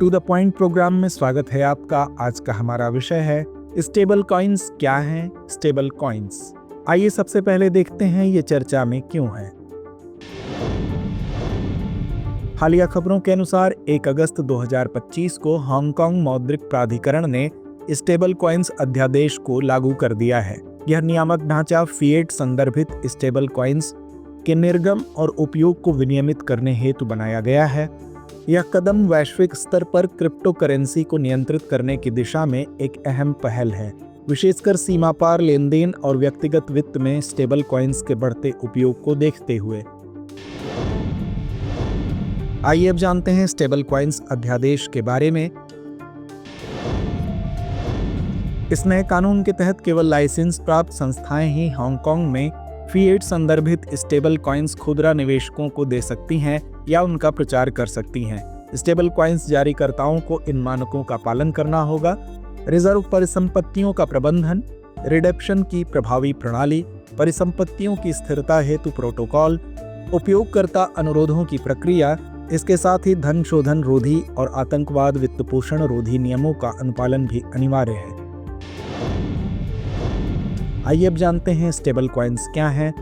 To the point programme में स्वागत है आपका। आज का हमारा विषय है स्टेबल कॉइन्स क्या हैं, स्टेबल कॉइन्स। आइए सबसे पहले देखते हैं ये चर्चा में क्यों है। हालिया खबरों के अनुसार 1 अगस्त 2025 को हांगकांग मौद्रिक प्राधिकरण ने स्टेबल कॉइन्स अध्यादेश को लागू कर दिया है। यह नियामक ढांचा फिएट संदर्भित स्टेबल कॉइन्स के निर्गम और उपयोग को विनियमित करने हेतु बनाया गया है। यह कदम वैश्विक स्तर पर क्रिप्टो करेंसी को नियंत्रित करने की दिशा में एक अहम पहल है, विशेषकर सीमा पार लेन देन और व्यक्तिगत वित्त में स्टेबल कॉइन्स के बढ़ते उपयोग को देखते हुए। आइए अब जानते हैं स्टेबल कॉइन्स अध्यादेश के बारे में। इस नए कानून के तहत केवल लाइसेंस प्राप्त संस्थाएं ही हांगकांग में फिएट संदर्भित स्टेबल कॉइन्स खुदरा निवेशकों को दे सकती हैं या उनका प्रचार कर सकती हैं। स्टेबल कॉइन्स जारीकर्ताओं को इन मानकों का पालन करना होगा: रिजर्व परिसंपत्तियों का प्रबंधन, रिडेप्शन की प्रभावी प्रणाली, परिसंपत्तियों की स्थिरता हेतु प्रोटोकॉल, उपयोगकर्ता अनुरोधों की प्रक्रिया, इसके साथ ही धन शोधन रोधी और आतंकवाद वित्तपोषण रोधी नियमों का अनुपालन भी अनिवार्य है। आइए अब जानते हैं स्टेबल कॉइन्स क्या हैं।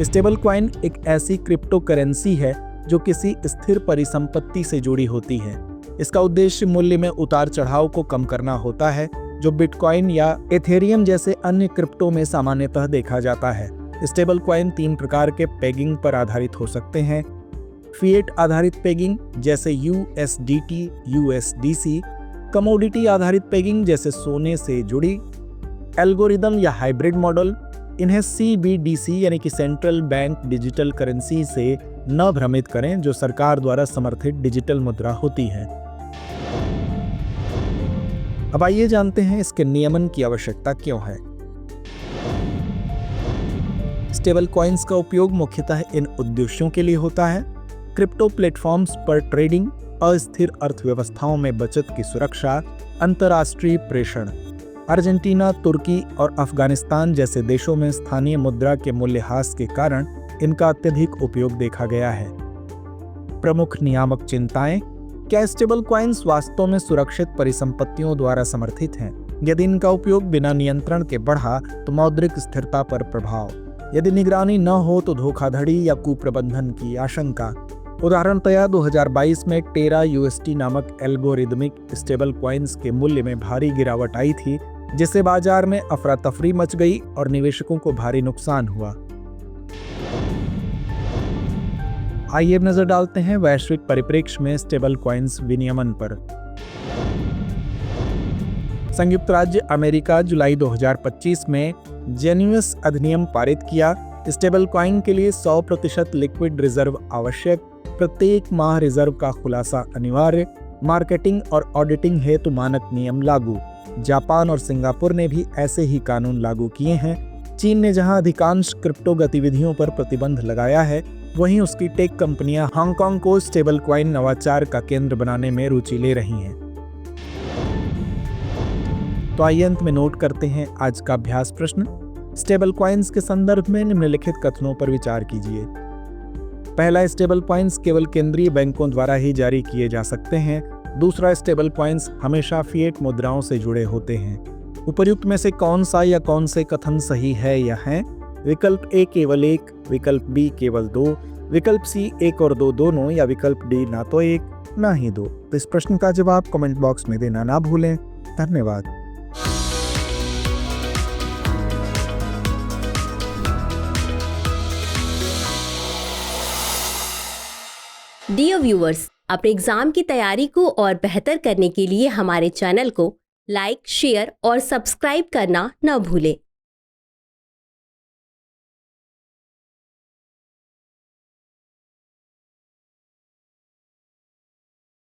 स्टेबल कॉइन एक ऐसी क्रिप्टो करेंसी है जो किसी स्थिर परिसंपत्ति से जुड़ी होती है। इसका उद्देश्य मूल्य में उतार चढ़ाव को कम करना होता है, जो बिटकॉइन या एथेरियम जैसे अन्य क्रिप्टो में सामान्यतः देखा जाता है। स्टेबल कॉइन 3 प्रकार के पेगिंग पर आधारित हो सकते हैं: फिएट आधारित पेगिंग जैसे USDT, USDC, कमोडिटी आधारित पेगिंग जैसे सोने से जुड़ी, एल्गोरिदम या हाइब्रिड मॉडल। इन्हें CBDC यानी कि सेंट्रल बैंक डिजिटल करेंसी से न भ्रमित करें, जो सरकार द्वारा समर्थित डिजिटल मुद्रा होती है। अब आइए जानते हैं इसके नियमन की आवश्यकता क्यों है। स्टेबल कॉइन्स का उपयोग मुख्यतः इन उद्देश्यों के लिए होता है: क्रिप्टो प्लेटफॉर्म्स पर ट्रेडिंग, अस्थिर अर्थव्यवस्थाओं में बचत की सुरक्षा, अंतर्राष्ट्रीय प्रेषण। अर्जेंटीना, तुर्की और अफगानिस्तान जैसे देशों में स्थानीय मुद्रा के मूल्यह्रास के कारण इनका अत्यधिक उपयोग देखा गया है। प्रमुख नियामक चिंताएं: क्या स्टेबल कॉइन्स वास्तव में सुरक्षित परिसंपत्तियों द्वारा समर्थित हैं? यदि इनका उपयोग बिना नियंत्रण के बढ़ा तो मौद्रिक स्थिरता पर प्रभाव। यदि निगरानी न हो तो धोखाधड़ी या कुप्रबंधन की आशंका। उदाहरणतया 2022 में टेरा UST नामक एल्गोरिदमिक स्टेबल कॉइन्स के मूल्य में भारी गिरावट आई थी, जिससे बाजार में अफरा तफरी मच गई और निवेशकों को भारी नुकसान हुआ। आइए अब नजर डालते हैं वैश्विक परिप्रेक्ष्य में स्टेबल कॉइन्स विनियमन पर। संयुक्त राज्य अमेरिका जुलाई 2025 में जेन्युस अधिनियम पारित किया। स्टेबल कॉइन के लिए 100% लिक्विड रिजर्व आवश्यक, प्रत्येक माह रिजर्व का खुलासा अनिवार्य, मार्केटिंग और ऑडिटिंग हेतु मानक नियम लागू। जापान और सिंगापुर ने भी ऐसे ही कानून लागू किए हैं। चीन ने जहां अधिकांश क्रिप्टो गतिविधियों पर प्रतिबंध लगाया है, वहीं उसकी टेक कंपनियां हांगकांग को स्टेबल कॉइन नवाचार का केंद्र बनाने में रुचि ले रही हैं। तो आइए अंत में नोट करते हैं आज का अभ्यास प्रश्न। स्टेबल कॉइन्स के संदर्भ में निम्नलिखित कथनों पर विचार कीजिए। पहला, स्टेबल कॉइन्स केवल केंद्रीय बैंकों द्वारा ही जारी किए जा सकते हैं। दूसरा, स्टेबल कॉइन्स हमेशा फिएट मुद्राओं से जुड़े होते हैं। उपर्युक्त में से कौन सा या कौन से कथन सही है या हैं? विकल्प A केवल 1, विकल्प B केवल 2, विकल्प C 1 और 2 दोनों, या विकल्प D ना तो 1 ना ही 2। तो इस प्रश्न का जवाब कमेंट बॉक्स में देना ना भूलें। धन्यवाद। डियर व्यूअर्स, अपने एग्जाम की तैयारी को और बेहतर करने के लिए हमारे चैनल को लाइक, शेयर और सब्सक्राइब करना न भूलें।